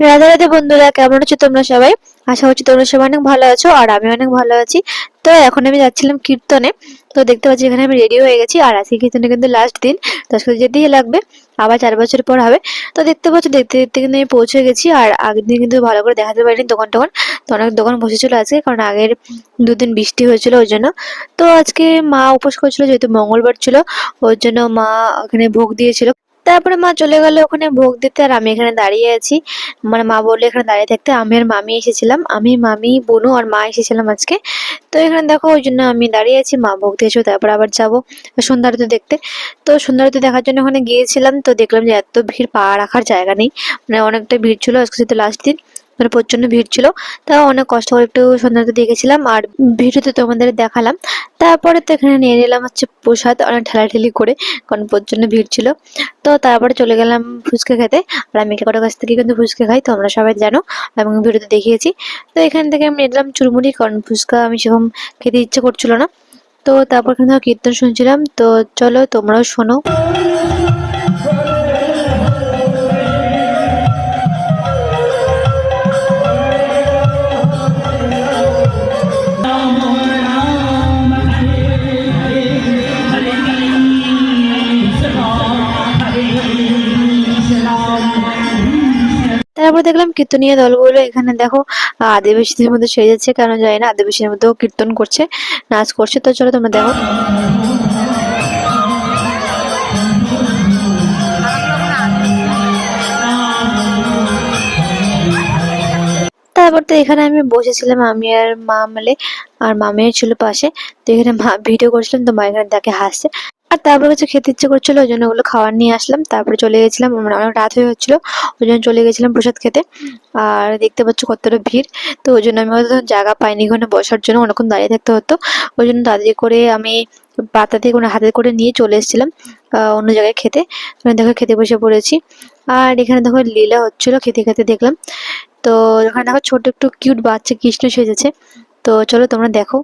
রাধে রাধে বন্ধুরা, কেমন আছো তোমরা সবাই? আশা করছি তোমরা সবাই অনেক ভালো আছো আর আমি অনেক ভালো আছি। তো এখন আমি যাচ্ছিলাম কীর্তনে। তো দেখতে পাচ্ছি এখানে আমি রেডি হয়ে গেছি আর আজকে কীর্তনে কিন্তু লাস্ট দিন, তো আজকে যেতেই লাগবে, আবার 4 বছর পর হবে। তো দেখতে পাচ্ছ দেখতে দেখতে কিন্তু আমি পৌঁছে গেছি। আর আগের দিন কিন্তু ভালো করে দেখাতে পারিনি দোকান টোকান, তো অনেক দোকান বসেছিল আজকে, কারণ আগের 2 দিন বৃষ্টি হয়েছিল ওই জন্য। তো আজকে মা উপোস করেছিল, যেহেতু মঙ্গলবার ছিল ওর জন্য মা ওখানে ভোগ দিয়েছিল। তারপরে মা চলে গেল ওখানে ভোগ দিতে, আর আমি এখানে দাঁড়িয়ে আছি। মানে মা বললো এখানে দাঁড়িয়ে থাকতে। আমি আর মামি এসেছিলাম, আমি মামি বোনু আর মা এসেছিলাম আজকে। তো এখানে দেখো ওই জন্য আমি দাঁড়িয়ে আছি, মা ভোগ দিয়েছো, তারপর আবার যাবো সন্ধ্যা আরতি দেখতে। তো সন্ধ্যা আরতি দেখার জন্য ওখানে গিয়েছিলাম, তো দেখলাম যে এত ভিড়, পা রাখার জায়গা নেই। মানে অনেকটা ভিড় ছিল, আজকে যেহেতু লাস্ট দিন, মানে প্রচন্ড ভিড় ছিল। তাও অনেক কষ্ট করে একটু সন্ধ্যা আরতি দেখেছিলাম আর ভিডিওতে তোমাদের দেখালাম। তারপরে তো এখানে নিয়ে নিলাম হচ্ছে প্রসাদ, অনেক ঠেলাঠেলি করে, কারণ প্রচন্ড ভিড় ছিল। তো তারপরে চলে গেলাম ফুচকা খেতে। আর আমি কাকার কাছ থেকে কিন্তু ফুচকা খাই, তোমরা সবাই জানো এবং ভিডিওতে দেখিয়েছি। তো এখান থেকে আমি নিলাম চুরমুড়ি, কারণ ফুচকা আমি সেরকম খেতে ইচ্ছে করছিল না। তো তারপর কিন্তু কীর্তন শুনছিলাম, তো চলো তোমরাও শোনো। তারপর দেখলাম কীর্তনীয় দলগুলো এখানে দেখো আদিবাসীদের মধ্যে সেজেছে, কেন জানি না, আদিবাসীর মধ্যেও কীর্তন করছে, নাচ করছে। তো চলো তোমরা দেখো। তারপর তো এখানে আমি বসেছিলাম, আমি আর মা মিলে, আর মামিও ছিল পাশে। তো এখানে মা ভিডিও করছিলাম, তো মা এখানে দেখে হাসছে। আর তারপর কিছু খেতে ইচ্ছে করছিল, ওই জন্য ওগুলো খাবার নিয়ে আসলাম। তারপরে চলে গেছিলাম, মানে অনেক রাত হয়ে যাচ্ছিল, ওই জন্য চলে গেছিলাম প্রসাদ খেতে। আর দেখতে পাচ্ছ কতটা ভিড়, তো ওই জন্য আমি হয়তো জায়গা পাইনি ওখানে বসার জন্য, অনেকক্ষণ দাঁড়িয়ে থাকতে হতো। ওই জন্য তাড়াতাড়ি করে আমি পাতা থেকে কোনো হাতে করে নিয়ে চলে এসেছিলাম অন্য জায়গায় খেতে। দেখো খেতে বসে পড়েছি। আর এখানে দেখো লীলা হচ্ছিল, খেতে খেতে দেখলাম। তো ওখানে দেখো ছোট একটু কিউট বাচ্চা কৃষ্ণ সেজেছে। তো চলো তোমরা দেখো।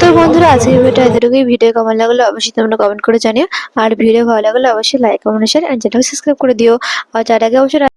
তো বন্ধুরা আজকের ভিডিওটা এতটুকুই। ভিডিও কেমন লাগলো অবশ্যই তোমরা কমেন্ট করে জানিও। আর ভিডিও ভালো লাগলে অবশ্যই লাইক কমেন্ট শেয়ার আর চ্যানেলকে সাবস্ক্রাইব করে দিও। আর যার আগে অবশ্যই